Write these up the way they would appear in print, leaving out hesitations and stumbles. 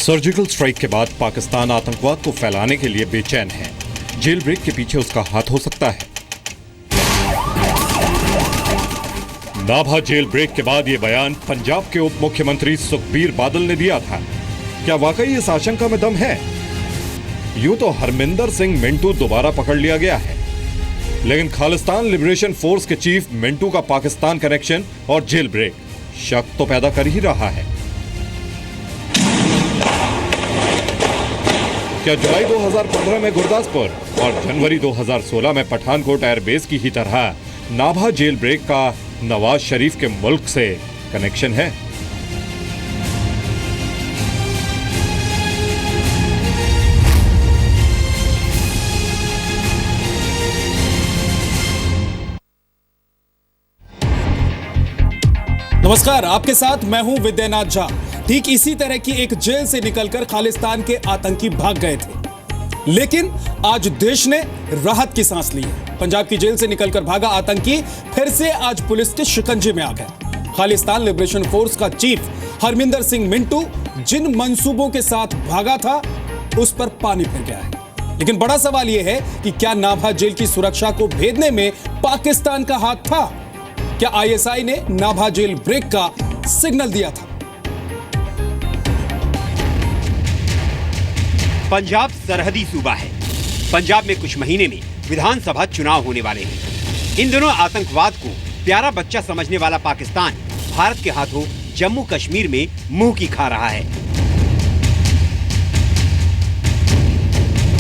Surgical strike के बाद पाकिस्तान आतंकवाद को फैलाने के लिए बेचैन है। जेल ब्रेक के पीछे उसका हाथ हो सकता है। नाभा जेल ब्रेक के बाद यह बयान पंजाब के उप मुख्यमंत्री सुखबीर बादल ने दिया था। क्या वाकई इस आशंका में दम है? यूं तो हरमिंदर सिंह मिंटू दोबारा पकड़ लिया गया है, लेकिन खालिस्तान लिबरेशन फोर्स के चीफ मिंटू का पाकिस्तान कनेक्शन और जेल ब्रेक शक तो पैदा कर ही रहा है। क्या जुलाई 2015 में गुरदासपुर और जनवरी 2016 में पठानकोट एयरबेस की ही तरह नाभा जेल ब्रेक का नवाज शरीफ के मुल्क से कनेक्शन है? नमस्कार, आपके साथ मैं हूं विद्यानाथ झा। ठीक इसी तरह की एक जेल से निकलकर खालिस्तान के आतंकी भाग गए थे, लेकिन आज देश ने राहत की सांस ली है। पंजाब की जेल से निकलकर भागा आतंकी फिर से आज पुलिस के शिकंजे में आ गया। खालिस्तान लिबरेशन फोर्स का चीफ हरमिंदर सिंह मिंटू जिन मंसूबों के साथ भागा था उस पर पानी फिर गया है। लेकिन बड़ा सवाल यह है कि क्या नाभा जेल की सुरक्षा को भेदने में पाकिस्तान का हाथ था? क्या आईएसआई ने नाभा जेल ब्रेक का सिग्नल दिया था? पंजाब सरहदी सूबा है। पंजाब में कुछ महीने में विधानसभा चुनाव होने वाले हैं। इन दिनों आतंकवाद को प्यारा बच्चा समझने वाला पाकिस्तान भारत के हाथों जम्मू कश्मीर में मुंह की खा रहा है।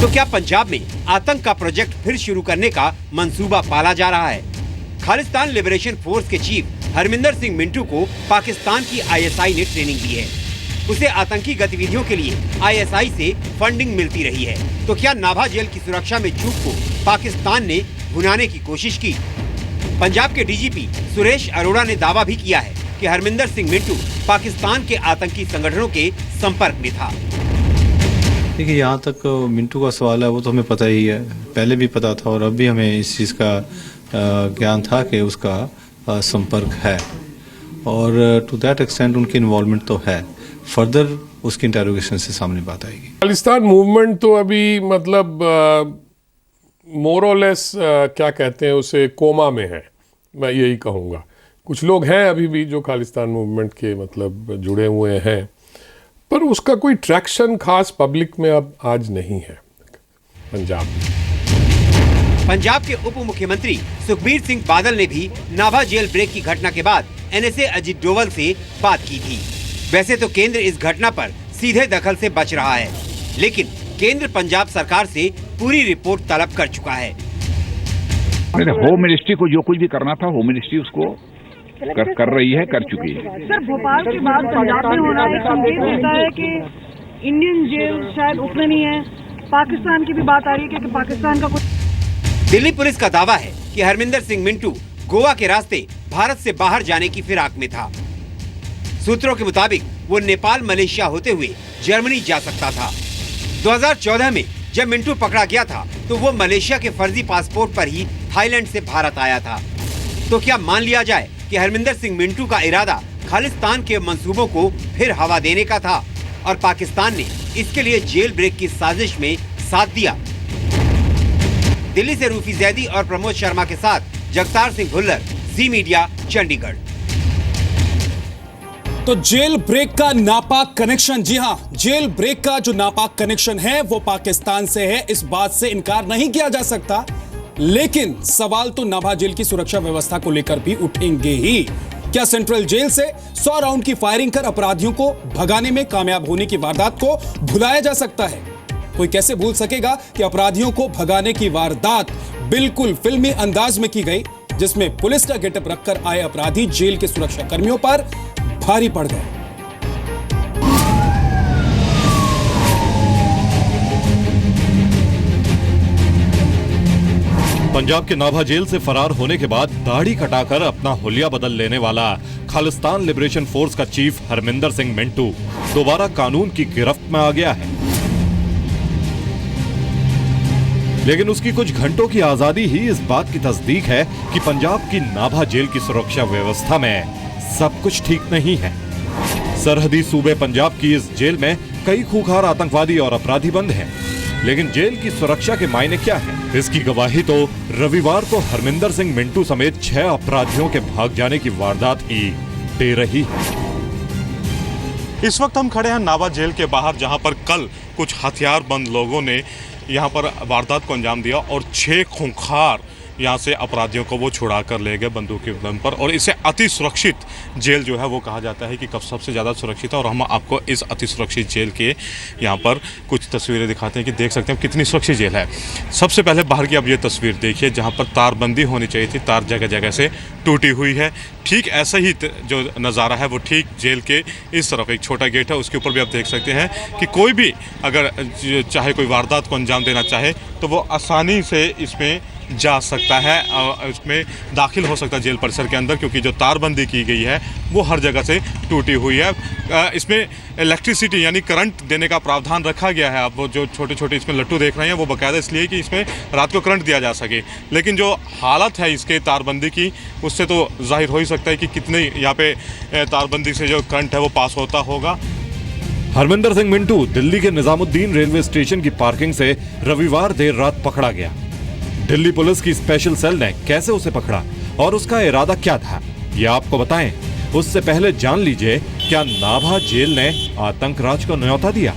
तो क्या पंजाब में आतंक का प्रोजेक्ट फिर शुरू करने का मंसूबा पाला जा रहा है? खालिस्तान लिबरेशन फोर्स के चीफ हरमिंदर सिंह मिंटू को पाकिस्तान की आईएसआई ने ट्रेनिंग दी है। उसे आतंकी गतिविधियों के लिए आईएसआई से फंडिंग मिलती रही है। तो क्या नाभा जेल की सुरक्षा में चूक को पाकिस्तान ने भुनाने की कोशिश की? पंजाब के डीजीपी सुरेश अरोड़ा ने दावा भी किया है कि हरमिंदर सिंह मिंटू पाकिस्तान के आतंकी संगठनों के संपर्क में था। देखिए, यहाँ तक मिंटू का सवाल है वो तो हमें पता ही है, पहले भी पता था और अब भी हमें इस चीज़ का ज्ञान था कि उसका संपर्क है और टू दैट एक्सटेंट उनकी इन्वॉल्वमेंट तो है। फर्दर उसकी इंटेरोगेशन से सामने बात आएगी। खालिस्तान मूवमेंट तो अभी मतलब मोर और लेस क्या कहते हैं उसे, कोमा में है, मैं यही कहूँगा। कुछ लोग हैं अभी भी जो खालिस्तान मूवमेंट के मतलब जुड़े हुए हैं, पर उसका कोई ट्रैक्शन खास पब्लिक में अब आज नहीं है पंजाब में। पंजाब के उप मुख्यमंत्री सुखबीर सिंह बादल ने भी नाभा जेल ब्रेक की घटना के बाद एनएसए अजीत डोवल से बात की थी। वैसे तो केंद्र इस घटना पर सीधे दखल से बच रहा है, लेकिन केंद्र पंजाब सरकार से पूरी रिपोर्ट तलब कर चुका है। होम मिनिस्ट्री को जो कुछ भी करना था होम मिनिस्ट्री उसको कर रही है, कर चुकी है। सर, भोपाल के बाद पंजाब में हो रहा है, संदेश होता है कि इंडियन जेल शायद उतने नहीं है। पाकिस्तान की भी बात आ रही है कि पाकिस्तान का कुछ। दिल्ली पुलिस का दावा है कि हरमिंदर सिंह मिंटू गोवा के रास्ते भारत से बाहर जाने की फिराक में था। सूत्रों के मुताबिक वो नेपाल मलेशिया होते हुए जर्मनी जा सकता था। 2014 में जब मिंटू पकड़ा गया था तो वो मलेशिया के फर्जी पासपोर्ट पर ही थाईलैंड से भारत आया था। तो क्या मान लिया जाए कि हरमिंदर सिंह मिंटू का इरादा खालिस्तान के मंसूबों को फिर हवा देने का था और पाकिस्तान ने इसके लिए जेल ब्रेक की साजिश में साथ दिया? दिल्ली से रूफी जैदी और प्रमोद शर्मा के साथ जगतार सिंह भुल्लर, जी मीडिया, चंडीगढ़। तो जेल ब्रेक का नापाक कनेक्शन, जी हां, जेल ब्रेक का जो नापाक कनेक्शन है वो पाकिस्तान से है, इस बात से इनकार नहीं किया जा सकता। लेकिन सवाल तो नाभा जेल की सुरक्षा व्यवस्था को लेकर भी उठेंगे ही। क्या सेंट्रल जेल से 100 राउंड की फायरिंग कर अपराधियों को भगाने में कामयाब होने की वारदात को भुलाया जा सकता है? कोई कैसे भूल सकेगा कि अपराधियों को भगाने की वारदात बिल्कुल फिल्मी अंदाज में की गई, जिसमें पुलिस का गेटअप रखकर आए अपराधी जेल के सुरक्षा कर्मियों पर भारी पड़ गए। पंजाब के नाभा जेल से फरार होने के बाद दाढ़ी कटाकर अपना हुलिया बदल लेने वाला खालिस्तान लिबरेशन फोर्स का चीफ हरमिंदर सिंह मिंटू दोबारा कानून की गिरफ्त में आ गया है। लेकिन उसकी कुछ घंटों की आजादी ही इस बात की तस्दीक है कि पंजाब की नाभा जेल की सुरक्षा व्यवस्था में सब कुछ ठीक नहीं है। सरहदी सूबे पंजाब की इस जेल में कई खूंखार आतंकवादी और अपराधी बंद हैं। लेकिन जेल की सुरक्षा के मायने क्या है? इसकी गवाही तो रविवार को हरमिंदर सिंह मिंटू समेत 6 अपराधियों के भाग जाने की वारदात ही दे रही है। इस वक्त हम खड़े हैं नाभा जेल के बाहर, जहां पर कल कुछ हथियारबंद लोगों ने यहां पर वारदात को अंजाम दिया और 6 खूंखार यहां से अपराधियों को वो छुड़ा कर ले गए बंदूक के दम पर। और इसे अति सुरक्षित जेल जो है वो कहा जाता है कि कब सबसे ज़्यादा सुरक्षित है। और हम आपको इस अति सुरक्षित जेल के यहाँ पर कुछ तस्वीरें दिखाते हैं कि देख सकते हैं कितनी सुरक्षित जेल है। सबसे पहले बाहर की आप ये तस्वीर देखिए, जहाँ पर तारबंदी होनी चाहिए थी, तार जगह जगह से टूटी हुई है। ठीक ऐसा ही जो नज़ारा है वो ठीक जेल के इस तरफ एक छोटा गेट है, उसके ऊपर भी आप देख सकते हैं कि कोई भी अगर चाहे कोई वारदात को अंजाम देना चाहे तो वो आसानी से इसमें जा सकता है और इसमें दाखिल हो सकता है जेल परिसर के अंदर, क्योंकि जो तारबंदी की गई है वो हर जगह से टूटी हुई है। इसमें इलेक्ट्रिसिटी यानी करंट देने का प्रावधान रखा गया है। आप वो जो छोटे छोटे इसमें लट्टू देख रहे हैं वो बाकायदा इसलिए कि इसमें रात को करंट दिया जा सके। लेकिन जो हालत है इसके तारबंदी की, उससे तो जाहिर हो ही सकता है कि कितने यहाँ पे तारबंदी से जो करंट है वो पास होता होगा। हरमिंदर सिंह मिंटू दिल्ली के निजामुद्दीन रेलवे स्टेशन की पार्किंग से रविवार देर रात पकड़ा गया। दिल्ली पुलिस की स्पेशल सेल ने कैसे उसे पकड़ा और उसका इरादा क्या था, ये आपको बताएं। उससे पहले जान लीजिए, क्या नाभा जेल ने आतंकराज को न्योता दिया?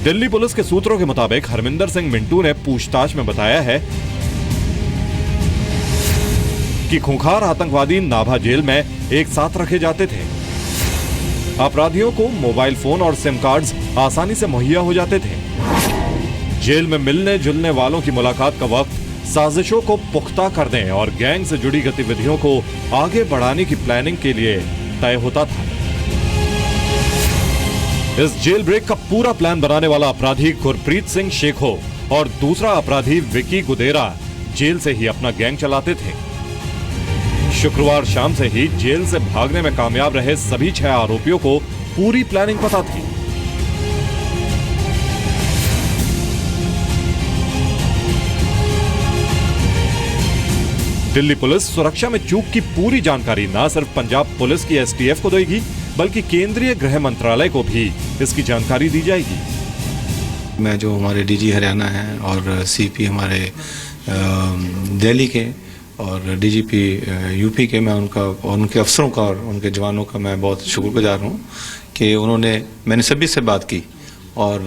दिल्ली पुलिस के सूत्रों के मुताबिक हरमिंदर सिंह मिंटू ने पूछताछ में बताया है कि खूंखार आतंकवादी नाभा जेल में एक साथ रखे जाते थे। अपराधियों को मोबाइल फोन और सिम कार्ड्स आसानी से मुहैया हो जाते थे। जेल में मिलने जुलने वालों की मुलाकात का वक्त साजिशों को पुख्ता करने और गैंग से जुड़ी गतिविधियों को आगे बढ़ाने की प्लानिंग के लिए तय होता था। इस जेल ब्रेक का पूरा प्लान बनाने वाला अपराधी गुरप्रीत सिंह शेखो और दूसरा अपराधी विकी गुदेरा जेल से ही अपना गैंग चलाते थे। शुक्रवार शाम से ही जेल से भागने में कामयाब रहे सभी 6 आरोपियों को पूरी प्लानिंग पता थी। दिल्ली पुलिस सुरक्षा में चूक की पूरी जानकारी न सिर्फ पंजाब पुलिस की एसटीएफ को देगी, बल्कि केंद्रीय गृह मंत्रालय को भी इसकी जानकारी दी जाएगी। मैं जो हमारे डीजी हरियाणा हैं और सीपी हमारे दिल्ली के और डीजीपी यूपी के, मैं उनका और उनके अफसरों का और उनके जवानों का मैं बहुत शुक्रगुजार हूँ कि मैंने सभी से बात की और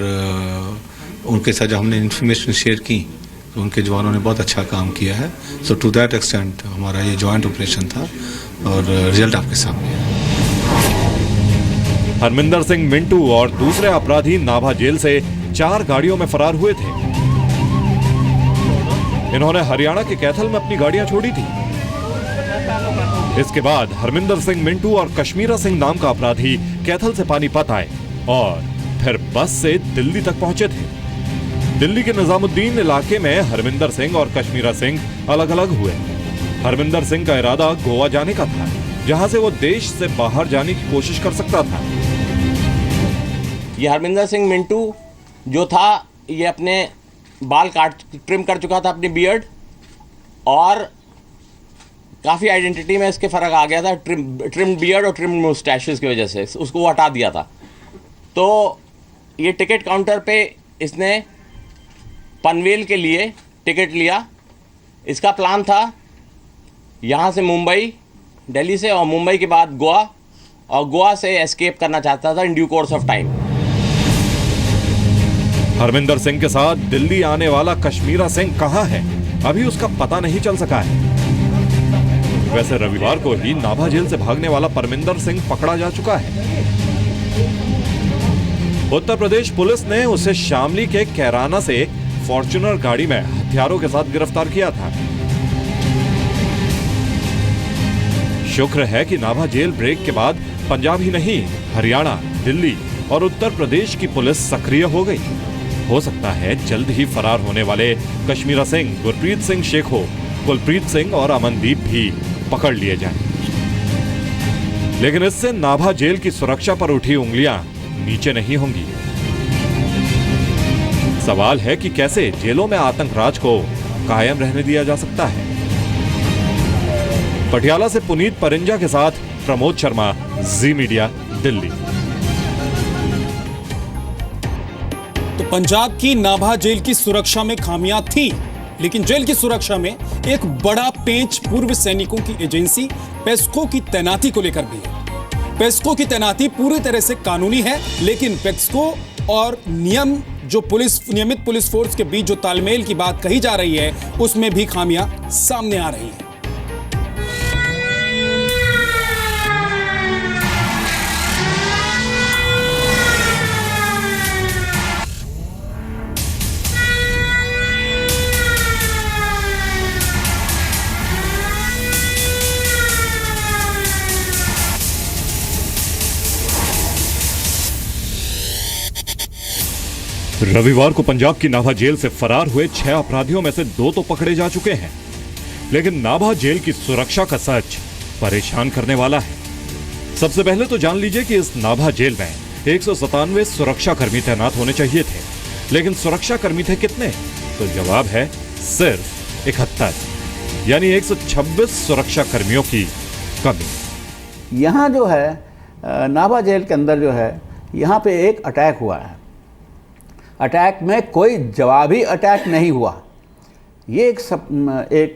उनके साथ जब हमने इन्फॉर्मेशन शेयर की तो उनके जवानों ने बहुत अच्छा काम किया है। सो टू दैट एक्सटेंट हमारा ये जॉइंट ऑपरेशन था और रिजल्ट आपके सामने है। हरमिंदर सिंह मिंटू और दूसरे अपराधी नाभा जेल से 4 गाड़ियों में फरार हुए थे। इन्होंने हरियाणा के कैथल में अपनी गाड़ियां छोड़ी थी। इसके बाद हरमिंदर सिंह मिंटू और कश्मीरा सिंह नाम का अपराधी कैथल से पानीपत आए और फिर बस से दिल्ली तक पहुंचे थे। दिल्ली के निजामुद्दीन इलाके में हरमिंदर सिंह और कश्मीरा सिंह अलग अलग हुए। हरमिंदर सिंह का इरादा गोवा जाने का था, जहां से वो देश से बाहर जाने की कोशिश कर सकता था। ये हरमिंदर सिंह मिंटू जो था, ये अपने बाल ट्रिम कर चुका था, अपनी बियर्ड, और काफ़ी आइडेंटिटी में इसके फ़र्क आ गया था। ट्रिम बियर्ड और ट्रिम मुस्टैशेस की वजह से उसको वो हटा दिया था। तो ये टिकट काउंटर पे इसने पनवेल के लिए टिकट लिया। इसका प्लान था यहाँ से मुंबई, दिल्ली से, और मुंबई के बाद गोवा, और गोवा से एस्केप करना चाहता था in due course of time. Harminder Singh के साथ दिल्ली आने वाला कश्मीरा सिंह कहां है, अभी उसका पता नहीं चल सका है। वैसे रविवार को ही नाभा जेल से भागने वाला परमिंदर सिंह पकड़ा जा चुका है। उत्तर प्रदेश पुलिस ने उसे शामली के कैराना से फॉर्च्यूनर गाड़ी में हथियारों के साथ गिरफ्तार किया था। शुक्र है कि नाभा जेल ब्रेक के बाद पंजाब ही नहीं, हरियाणा, दिल्ली और उत्तर प्रदेश की पुलिस सक्रिय हो गई। हो सकता है जल्द ही फरार होने वाले कश्मीरा सिंह, गुरप्रीत सिंह शेखो, कुलप्रीत सिंह और अमनदीप भी पकड़ लिए जाएं। लेकिन इससे नाभा जेल की सुरक्षा पर उठी उंगलियां नीचे नहीं होंगी। सवाल है कि कैसे जेलों में आतंकराज को कायम रहने दिया जा सकता है। पटियाला से पुनीत परिंजा के साथ प्रमोद शर्मा, जी मीडिया, दिल्ली। तो पंजाब की नाभा जेल की सुरक्षा में खामियां थी, लेकिन जेल की सुरक्षा में एक बड़ा पेंच पूर्व सैनिकों की एजेंसी पेस्को की तैनाती को लेकर भी है। पेस्को की तैनाती पूरी तरह से कानूनी है, लेकिन पेस्को और नियमित पुलिस फोर्स के बीच जो तालमेल की बात कही जा रही है, उसमें भी खामियां सामने आ रही हैं। रविवार को पंजाब की नाभा जेल से फरार हुए 6 अपराधियों में से 2 तो पकड़े जा चुके हैं, लेकिन नाभा जेल की सुरक्षा का सच परेशान करने वाला है। सबसे पहले तो जान लीजिए कि इस नाभा जेल में 197 सुरक्षा कर्मी तैनात होने चाहिए थे, लेकिन सुरक्षा कर्मी थे कितने? तो जवाब है सिर्फ 71, यानी 126 सुरक्षा कर्मियों की कमी। यहाँ जो है नाभा जेल के अंदर जो है, यहाँ पे एक अटैक हुआ है। अटैक में कोई जवाबी अटैक नहीं हुआ। ये एक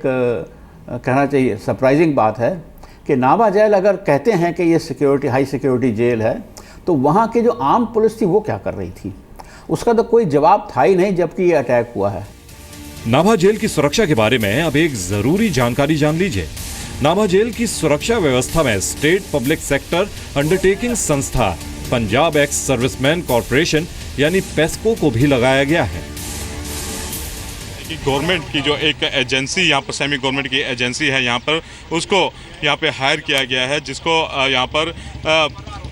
कहना चाहिए सरप्राइजिंग बात है कि नाभा जेल अगर कहते हैं कि ये हाई सिक्योरिटी जेल है, तो वहाँ की जो आर्म पुलिस थी वो क्या कर रही थी? उसका तो कोई जवाब था ही नहीं, जबकि ये अटैक हुआ है। नाभा जेल की सुरक्षा के बारे में अब एक जरूरी जानकारी जान लीजिए। नाभा जेल की सुरक्षा व्यवस्था में स्टेट पब्लिक सेक्टर अंडरटेकिंग संस्था पंजाब एक्स सर्विसमैन कॉर्पोरेशन यानी पेस्को को भी लगाया गया है। गवर्नमेंट की जो एक एजेंसी यहाँ पर सेमी गवर्नमेंट की एजेंसी है, यहाँ पर उसको यहाँ पे हायर किया गया है, जिसको यहाँ पर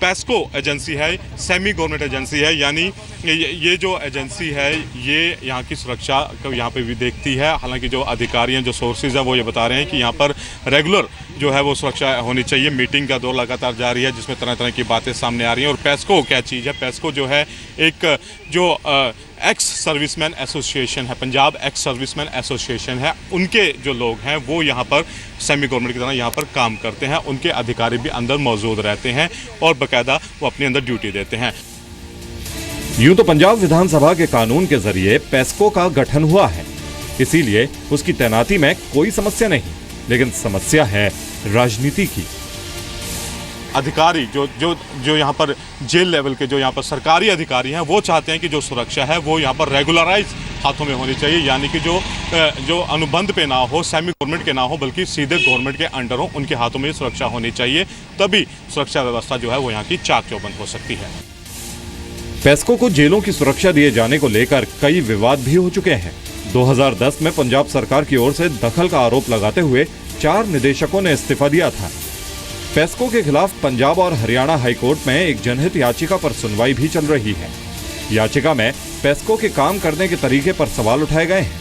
पेस्को एजेंसी है, सेमी गवर्नमेंट एजेंसी है। यानी ये जो एजेंसी है ये यहाँ की सुरक्षा को यहाँ पे भी देखती है। हालांकि जो अधिकारी हैं, जो सोर्सेज हैं, वो ये बता रहे हैं कि यहाँ पर रेगुलर जो है वो सुरक्षा होनी चाहिए। मीटिंग का दौर लगातार जारी है, जिसमें तरह तरह की बातें सामने आ रही हैं। और पेस्को क्या चीज़ है? पेस्को जो है एक जो एक्स सर्विसमैन एसोसिएशन है, पंजाब एक्स सर्विसमैन एसोसिएशन है, उनके जो लोग हैं वो यहाँ पर सेमी गवर्नमेंट की तरह यहाँ पर काम करते हैं। उनके अधिकारी भी अंदर मौजूद रहते हैं और बाकायदा वो अपने अंदर ड्यूटी देते हैं। यूं तो पंजाब विधानसभा के कानून के जरिए पेस्को का गठन हुआ है, इसीलिए उसकी तैनाती में कोई समस्या नहीं, लेकिन समस्या है राजनीति की। अधिकारी जो यहाँ पर जेल लेवल के जो यहाँ पर सरकारी अधिकारी हैं, वो चाहते हैं कि जो सुरक्षा है वो यहाँ पर रेगुलराइज हाथों में होनी चाहिए। यानी कि जो अनुबंध पे ना हो, सेमी गवर्नमेंट के ना हो, बल्कि सीधे गवर्नमेंट के अंडर हो, उनके हाथों में सुरक्षा होनी चाहिए। तभी सुरक्षा व्यवस्था जो है वो यहाँ की चाक चौबंद हो सकती है। पेस्को को जेलों की सुरक्षा दिए जाने को लेकर कई विवाद भी हो चुके हैं। 2010 में पंजाब सरकार की ओर से दखल का आरोप लगाते हुए 4 निदेशकों ने इस्तीफा दिया था। पेस्को के खिलाफ पंजाब और हरियाणा हाईकोर्ट में एक जनहित याचिका पर सुनवाई भी चल रही है। याचिका में पेस्को के काम करने के तरीके पर सवाल उठाए गए हैं।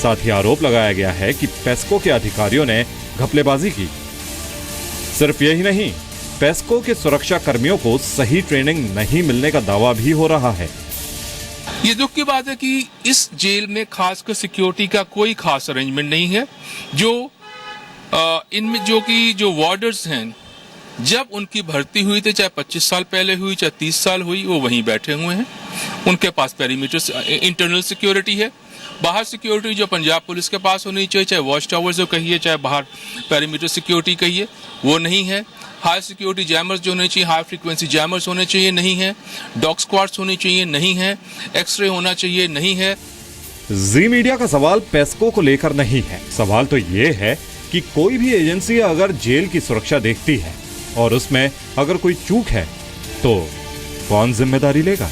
साथ ही आरोप लगाया गया है कि पेस्को के अधिकारियों ने घपलेबाजी की। सिर्फ यही नहीं, पेस्को के सुरक्षा कर्मियों को सही ट्रेनिंग नहीं मिलने का दावा भी हो रहा है। ये दुख की बात है कि इस जेल में खासकर सिक्योरिटी का कोई खास अरेंजमेंट नहीं है। इनमें जो वार्डर्स हैं, जब उनकी भर्ती हुई थी, चाहे 25 साल पहले हुई, चाहे 30 साल हुई, वो वहीं बैठे हुए हैं। उनके पास पेरीमीटर इंटरनल सिक्योरिटी है। बाहर सिक्योरिटी जो पंजाब पुलिस के पास होनी चाहिए, चाहे वॉच टावर्स जो कहिए, चाहे बाहर पेरीमीटर सिक्योरिटी कहिए, वो नहीं है। हाई सिक्योरिटी जैमर्स जो होने चाहिए, हाई फ्रीक्वेंसी जैमर्स होने चाहिए, नहीं है। डॉग स्क्वाड्स होनी चाहिए, नहीं है। एक्सरे होना चाहिए, नहीं है। जी मीडिया का सवाल पेस्को को लेकर नहीं है। सवाल तो ये है कि कोई भी एजेंसी अगर जेल की सुरक्षा देखती है और उसमें अगर कोई चूक है तो कौन जिम्मेदारी लेगा?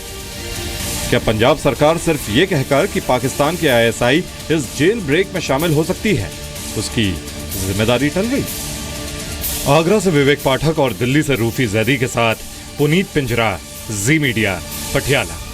क्या पंजाब सरकार सिर्फ ये कहकर कि पाकिस्तान के आईएसआई इस जेल ब्रेक में शामिल हो सकती है, उसकी जिम्मेदारी टल गई? आगरा से विवेक पाठक और दिल्ली से रूफी जैदी के साथ पुनीत पिंजरा, जी मीडिया, पटियाला।